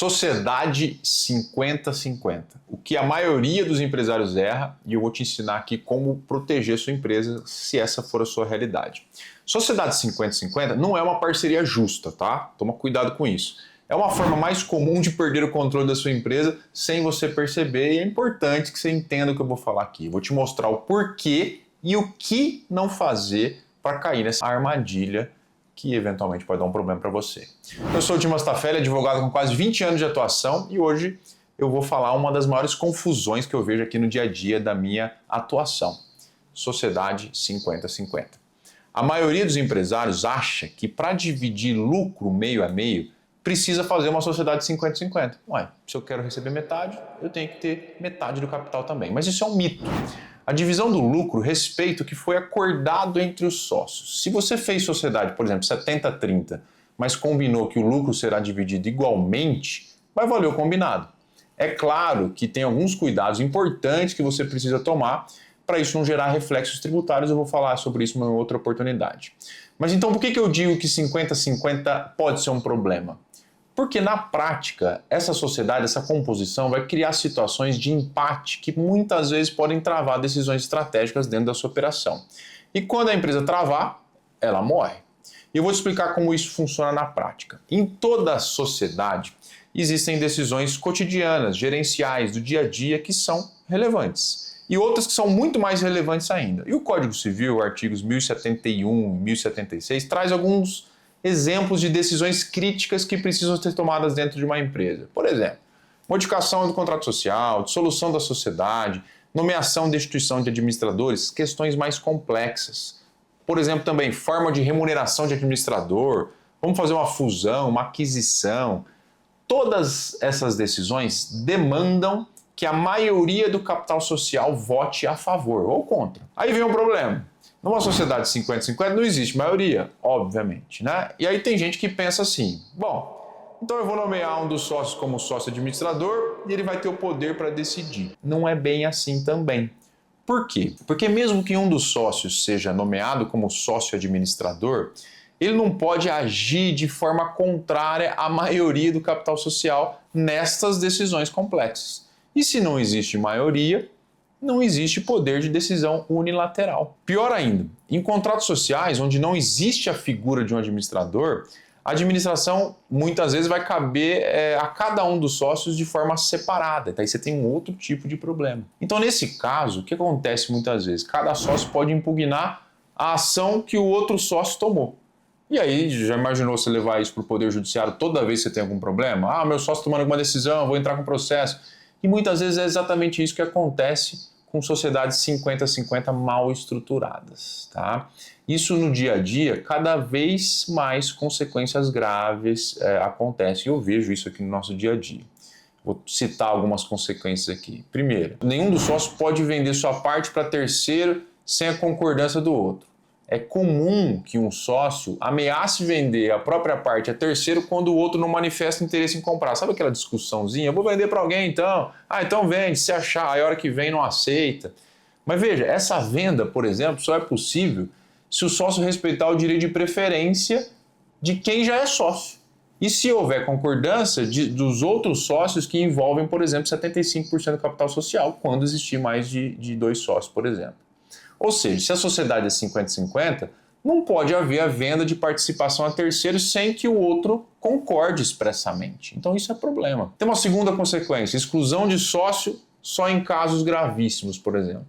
Sociedade 50-50. O que a maioria dos empresários erra, e eu vou te ensinar aqui como proteger sua empresa se essa for a sua realidade. Sociedade 50-50 não é uma parceria justa, tá? Toma cuidado com isso. É uma forma mais comum de perder o controle da sua empresa sem você perceber, e é importante que você entenda o que eu vou falar aqui. Eu vou te mostrar o porquê e o que não fazer para cair nessa armadilha que eventualmente pode dar um problema para você. Eu sou o Dimas Tafelli, advogado com quase 20 anos de atuação, e hoje eu vou falar uma das maiores confusões que eu vejo aqui no dia a dia da minha atuação. Sociedade 50-50. A maioria dos empresários acha que para dividir lucro meio a meio, precisa fazer uma sociedade 50-50. Ué, se eu quero receber metade, eu tenho que ter metade do capital também. Mas isso é um mito. A divisão do lucro respeita o que foi acordado entre os sócios. Se você fez sociedade, por exemplo, 70-30, mas combinou que o lucro será dividido igualmente, vai valer o combinado. É claro que tem alguns cuidados importantes que você precisa tomar para isso não gerar reflexos tributários. Eu vou falar sobre isso em uma outra oportunidade. Mas então por que eu digo que 50-50 pode ser um problema? Porque na prática, essa sociedade, essa composição vai criar situações de empate que muitas vezes podem travar decisões estratégicas dentro da sua operação. E quando a empresa travar, ela morre. E eu vou te explicar como isso funciona na prática. Em toda a sociedade, existem decisões cotidianas, gerenciais, do dia a dia que são relevantes. E outras que são muito mais relevantes ainda. E o Código Civil, artigos 1071 e 1076, traz alguns exemplos de decisões críticas que precisam ser tomadas dentro de uma empresa. Por exemplo, modificação do contrato social, dissolução da sociedade, nomeação e destituição de administradores, questões mais complexas. Por exemplo, também forma de remuneração de administrador, vamos fazer uma fusão, uma aquisição. Todas essas decisões demandam que a maioria do capital social vote a favor ou contra. Aí vem um problema. Numa sociedade 50-50 não existe maioria, obviamente, né? E aí tem gente que pensa assim, bom, então eu vou nomear um dos sócios como sócio administrador e ele vai ter o poder para decidir. Não é bem assim também. Por quê? Porque mesmo que um dos sócios seja nomeado como sócio administrador, ele não pode agir de forma contrária à maioria do capital social nestas decisões complexas. E se não existe maioria, não existe poder de decisão unilateral. Pior ainda, em contratos sociais, onde não existe a figura de um administrador, a administração muitas vezes vai caber a cada um dos sócios de forma separada. Daí você tem um outro tipo de problema. Então, nesse caso, o que acontece muitas vezes? Cada sócio pode impugnar a ação que o outro sócio tomou. E aí, já imaginou você levar isso para o Poder Judiciário toda vez que você tem algum problema? Ah, meu sócio tomando alguma decisão, vou entrar com processo. E muitas vezes é exatamente isso que acontece com sociedades 50-50 mal estruturadas, tá? Isso no dia a dia, cada vez mais consequências graves acontecem. Eu vejo isso aqui no nosso dia a dia. Vou citar algumas consequências aqui. Primeiro, nenhum dos sócios pode vender sua parte para terceiro sem a concordância do outro. É comum que um sócio ameace vender a própria parte a terceiro quando o outro não manifesta interesse em comprar. Sabe aquela discussãozinha? Eu vou vender para alguém então. Ah, então vende, se achar. Aí a hora que vem não aceita. Mas veja, essa venda, por exemplo, só é possível se o sócio respeitar o direito de preferência de quem já é sócio. E se houver concordância dos outros sócios que envolvem, por exemplo, 75% do capital social, quando existir mais de dois sócios, por exemplo. Ou seja, se a sociedade é 50-50, não pode haver a venda de participação a terceiros sem que o outro concorde expressamente. Então isso é problema. Tem uma segunda consequência, exclusão de sócio só em casos gravíssimos, por exemplo.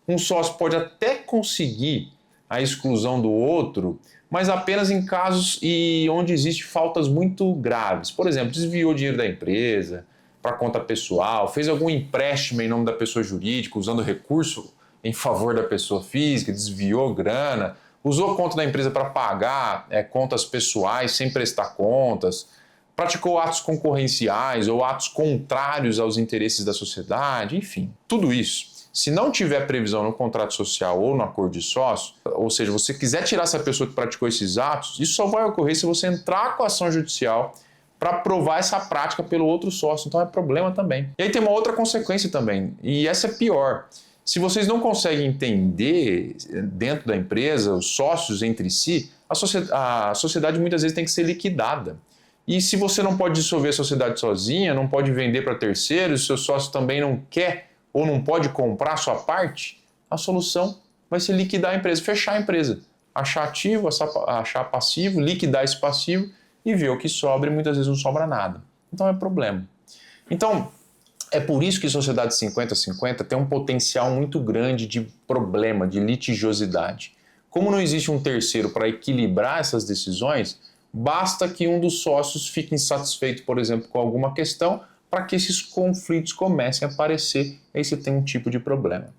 Um sócio pode até conseguir a exclusão do outro, mas apenas em casos onde existem faltas muito graves. Por exemplo, desviou dinheiro da empresa para conta pessoal, fez algum empréstimo em nome da pessoa jurídica usando recurso em favor da pessoa física, desviou grana, usou a conta da empresa para pagar contas pessoais sem prestar contas, praticou atos concorrenciais ou atos contrários aos interesses da sociedade, enfim, tudo isso. Se não tiver previsão no contrato social ou no acordo de sócio, ou seja, você quiser tirar essa pessoa que praticou esses atos, isso só vai ocorrer se você entrar com a ação judicial para provar essa prática pelo outro sócio, então é problema também. E aí tem uma outra consequência também, e essa é pior. Se vocês não conseguem entender dentro da empresa, os sócios entre si, a sociedade muitas vezes tem que ser liquidada. E se você não pode dissolver a sociedade sozinha, não pode vender para terceiros, seu sócio também não quer ou não pode comprar a sua parte, a solução vai ser liquidar a empresa, fechar a empresa, achar ativo, achar passivo, liquidar esse passivo e ver o que sobra e muitas vezes não sobra nada. Então é problema. Então, é por isso que sociedade 50-50 tem um potencial muito grande de problema, de litigiosidade. Como não existe um terceiro para equilibrar essas decisões, basta que um dos sócios fique insatisfeito, por exemplo, com alguma questão, para que esses conflitos comecem a aparecer, aí você tem um tipo de problema.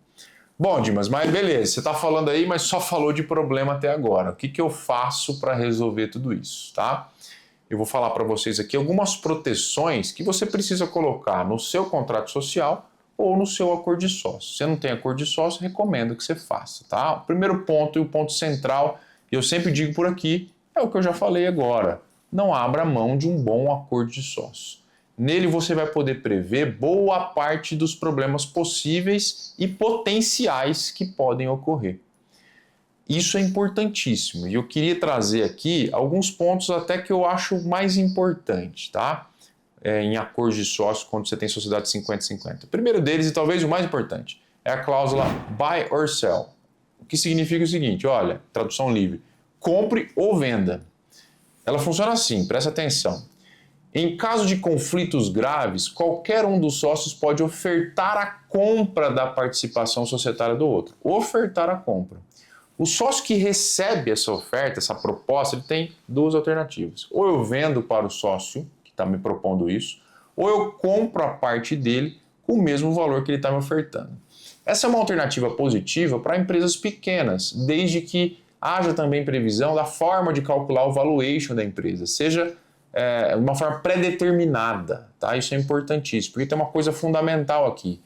Bom, Dimas, mas beleza, você está falando aí, mas só falou de problema até agora. O que eu faço para resolver tudo isso, tá? Eu vou falar para vocês aqui algumas proteções que você precisa colocar no seu contrato social ou no seu acordo de sócio. Se você não tem acordo de sócio, recomendo que você faça, tá? O primeiro ponto e o ponto central, e eu sempre digo por aqui, é o que eu já falei agora. Não abra mão de um bom acordo de sócio. Nele você vai poder prever boa parte dos problemas possíveis e potenciais que podem ocorrer. Isso é importantíssimo e eu queria trazer aqui alguns pontos até que eu acho mais importante, tá? Em acordos de sócio quando você tem sociedade 50-50. O primeiro deles, e talvez o mais importante, é a cláusula buy or sell. O que significa o seguinte, olha, tradução livre, compre ou venda. Ela funciona assim, presta atenção. Em caso de conflitos graves, qualquer um dos sócios pode ofertar a compra da participação societária do outro. Ofertar a compra. O sócio que recebe essa oferta, essa proposta, ele tem duas alternativas. Ou eu vendo para o sócio, que está me propondo isso, ou eu compro a parte dele com o mesmo valor que ele está me ofertando. Essa é uma alternativa positiva para empresas pequenas, desde que haja também previsão da forma de calcular o valuation da empresa, seja de uma forma pré-determinada, tá? Isso é importantíssimo, porque tem uma coisa fundamental aqui.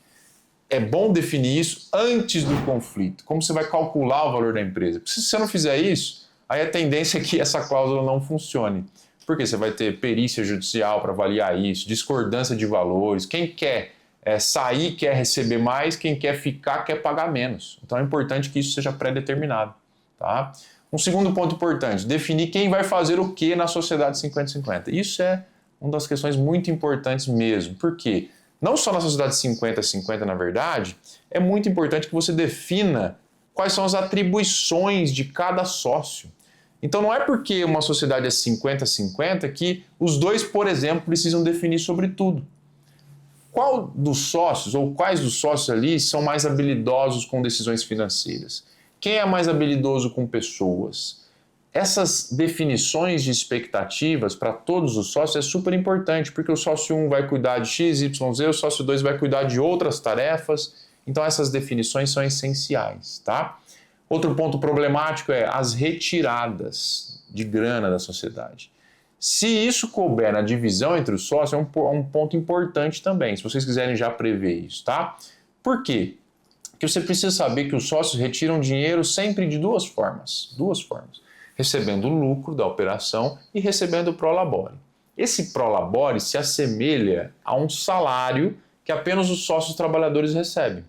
É bom definir isso antes do conflito, como você vai calcular o valor da empresa. Porque se você não fizer isso, aí a tendência é que essa cláusula não funcione. Porque você vai ter perícia judicial para avaliar isso, discordância de valores, quem quer sair quer receber mais, quem quer ficar quer pagar menos. Então é importante que isso seja pré-determinado, tá? Um segundo ponto importante, definir quem vai fazer o que na sociedade 50-50. Isso é uma das questões muito importantes mesmo. Por quê? Não só na sociedade 50-50, na verdade, é muito importante que você defina quais são as atribuições de cada sócio. Então não é porque uma sociedade é 50-50 que os dois, por exemplo, precisam definir sobre tudo. Qual dos sócios ou quais dos sócios ali são mais habilidosos com decisões financeiras? Quem é mais habilidoso com pessoas? Essas definições de expectativas para todos os sócios é super importante, porque o sócio 1 vai cuidar de X, Y, Z, o sócio 2 vai cuidar de outras tarefas, então essas definições são essenciais, tá? Outro ponto problemático é as retiradas de grana da sociedade. Se isso couber na divisão entre os sócios, é um ponto importante também, se vocês quiserem já prever isso, tá? Por quê? Porque você precisa saber que os sócios retiram dinheiro sempre de duas formas, recebendo o lucro da operação e recebendo o prolabore. Esse prolabore se assemelha a um salário que apenas os sócios trabalhadores recebem.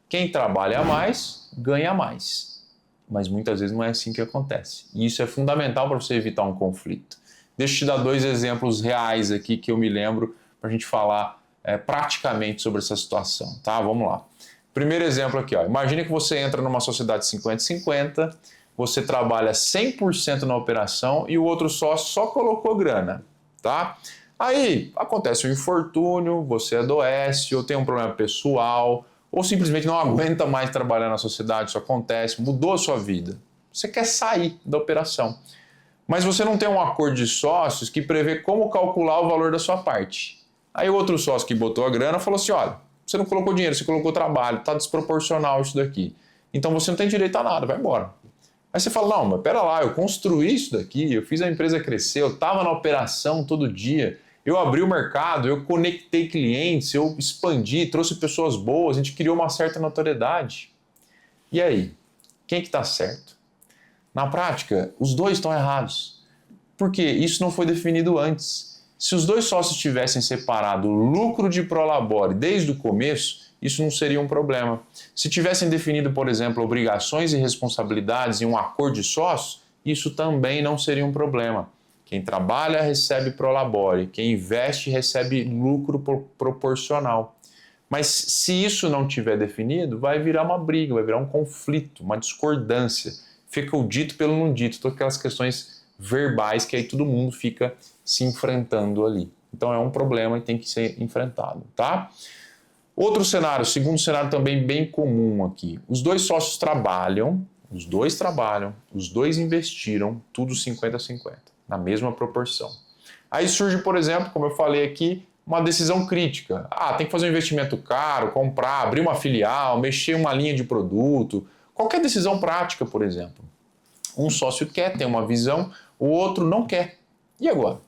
Quem trabalha mais, ganha mais. Mas muitas vezes não é assim que acontece. E isso é fundamental para você evitar um conflito. Deixa eu te dar dois exemplos reais aqui que eu me lembro para a gente falar praticamente sobre essa situação, tá? Vamos lá. Primeiro exemplo aqui, ó. Imagine que você entra numa sociedade 50-50, você trabalha 100% na operação e o outro sócio só colocou grana, tá? Aí acontece um infortúnio, você adoece, ou tem um problema pessoal, ou simplesmente não aguenta mais trabalhar na sociedade, isso acontece, mudou a sua vida. Você quer sair da operação, mas você não tem um acordo de sócios que prevê como calcular o valor da sua parte. Aí o outro sócio que botou a grana falou assim, olha, você não colocou dinheiro, você colocou trabalho, está desproporcional isso daqui. Então você não tem direito a nada, vai embora. Aí você fala, não, mas pera lá, eu construí isso daqui, eu fiz a empresa crescer, eu estava na operação todo dia, eu abri o mercado, eu conectei clientes, eu expandi, trouxe pessoas boas, a gente criou uma certa notoriedade. E aí, quem que está certo? Na prática, os dois estão errados. Por quê? Isso não foi definido antes. Se os dois sócios tivessem separado o lucro de prolabore desde o começo, isso não seria um problema. Se tivessem definido, por exemplo, obrigações e responsabilidades em um acordo de sócios, isso também não seria um problema. Quem trabalha recebe prolabore, quem investe recebe lucro proporcional. Mas se isso não tiver definido, vai virar uma briga, vai virar um conflito, uma discordância. Fica o dito pelo não dito, todas aquelas questões verbais que aí todo mundo fica se enfrentando ali. Então é um problema e tem que ser enfrentado, tá? Outro cenário, segundo cenário também bem comum aqui. Os dois sócios trabalham, os dois investiram, tudo 50-50, na mesma proporção. Aí surge, por exemplo, como eu falei aqui, uma decisão crítica. Tem que fazer um investimento caro, comprar, abrir uma filial, mexer uma linha de produto, qualquer decisão prática, por exemplo. Um sócio quer ter uma visão, o outro não quer. E agora?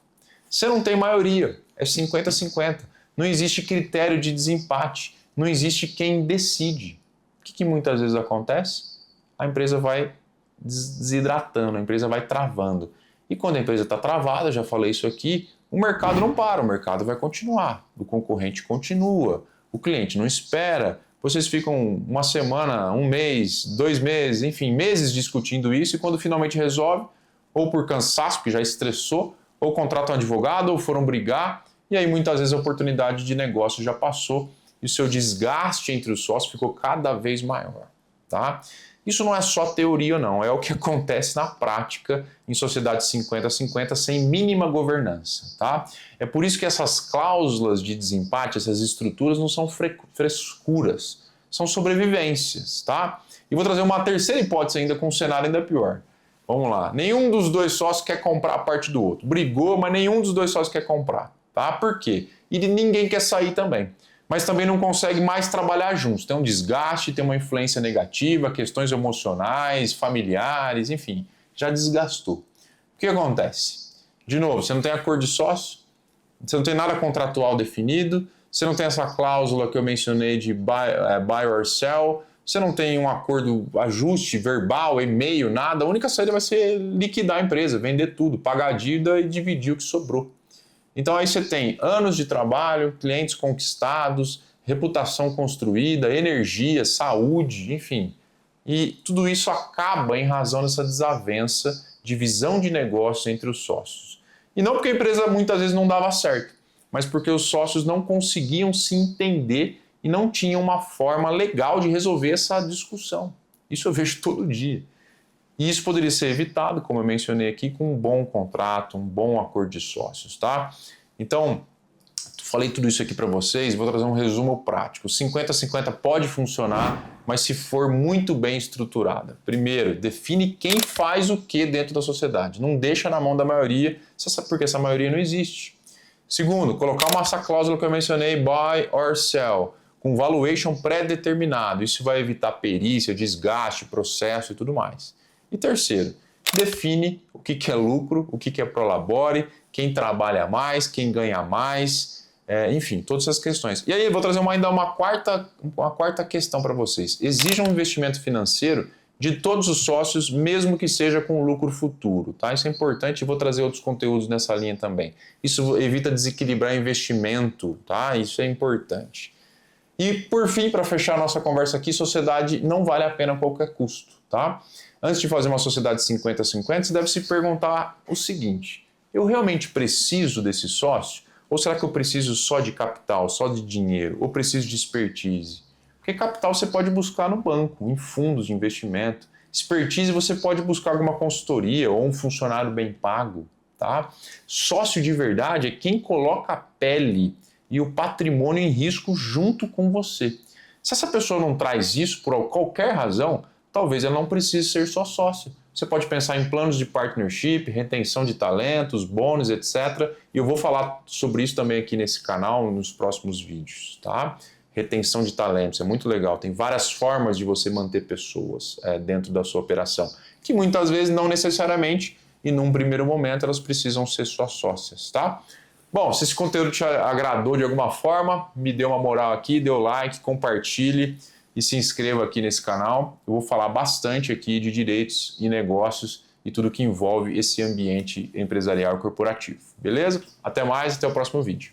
Você não tem maioria, é 50-50. Não existe critério de desempate, não existe quem decide. O que muitas vezes acontece? A empresa vai desidratando, a empresa vai travando. E quando a empresa está travada, já falei isso aqui, o mercado não para, o mercado vai continuar, o concorrente continua, o cliente não espera. Vocês ficam uma semana, um mês, 2 meses, enfim, meses discutindo isso e quando finalmente resolve, ou por cansaço, que já estressou, ou contratam um advogado, ou foram brigar, e aí muitas vezes a oportunidade de negócio já passou e o seu desgaste entre os sócios ficou cada vez maior, tá? Isso não é só teoria, não, é o que acontece na prática em sociedades 50-50 sem mínima governança, tá? É por isso que essas cláusulas de desempate, essas estruturas não são frescuras, são sobrevivências, tá? E vou trazer uma terceira hipótese ainda com um cenário ainda pior. Vamos lá, nenhum dos dois sócios quer comprar a parte do outro. Brigou, mas nenhum dos dois sócios quer comprar, tá? Por quê? E ninguém quer sair também. Mas também não consegue mais trabalhar juntos. Tem um desgaste, tem uma influência negativa, questões emocionais, familiares, enfim, já desgastou. O que acontece? De novo, você não tem acordo de sócio, você não tem nada contratual definido, você não tem essa cláusula que eu mencionei de buy or sell, você não tem um acordo, ajuste verbal, e-mail, nada. A única saída vai ser liquidar a empresa, vender tudo, pagar a dívida e dividir o que sobrou. Então aí você tem anos de trabalho, clientes conquistados, reputação construída, energia, saúde, enfim. E tudo isso acaba em razão dessa desavença de visão de negócio entre os sócios. E não porque a empresa muitas vezes não dava certo, mas porque os sócios não conseguiam se entender e não tinham uma forma legal de resolver essa discussão. Isso eu vejo todo dia. E isso poderia ser evitado, como eu mencionei aqui, com um bom contrato, um bom acordo de sócios, tá? Então, falei tudo isso aqui para vocês, vou trazer um resumo prático. 50-50 pode funcionar, mas se for muito bem estruturada. Primeiro, define quem faz o que dentro da sociedade. Não deixa na mão da maioria, porque essa maioria não existe. Segundo, colocar essa cláusula que eu mencionei, buy or sell, com valuation pré-determinado. Isso vai evitar perícia, desgaste, processo e tudo mais. E terceiro, define o que é lucro, o que é prolabore, quem trabalha mais, quem ganha mais, enfim, todas essas questões. E aí eu vou trazer ainda uma quarta questão para vocês. Exija um investimento financeiro de todos os sócios, mesmo que seja com lucro futuro, tá? Isso é importante e vou trazer outros conteúdos nessa linha também. Isso evita desequilibrar investimento, tá? Isso é importante. E por fim, para fechar a nossa conversa aqui, sociedade não vale a pena a qualquer custo, tá? Antes de fazer uma sociedade 50-50, você deve se perguntar o seguinte: eu realmente preciso desse sócio? Ou será que eu preciso só de capital, só de dinheiro? Ou preciso de expertise? Porque capital você pode buscar no banco, em fundos de investimento. Expertise você pode buscar alguma consultoria ou um funcionário bem pago, tá? Sócio de verdade é quem coloca a pele e o patrimônio em risco junto com você. Se essa pessoa não traz isso por qualquer razão, talvez ela não precise ser só sócia. Você pode pensar em planos de partnership, retenção de talentos, bônus, etc. E eu vou falar sobre isso também aqui nesse canal, nos próximos vídeos, tá? Retenção de talentos, é muito legal. Tem várias formas de você manter pessoas dentro da sua operação, que muitas vezes não necessariamente, e num primeiro momento, elas precisam ser suas sócias, tá? Bom, se esse conteúdo te agradou de alguma forma, me dê uma moral aqui, dê o like, compartilhe e se inscreva aqui nesse canal. Eu vou falar bastante aqui de direitos e negócios e tudo que envolve esse ambiente empresarial e corporativo. Beleza? Até mais, até o próximo vídeo.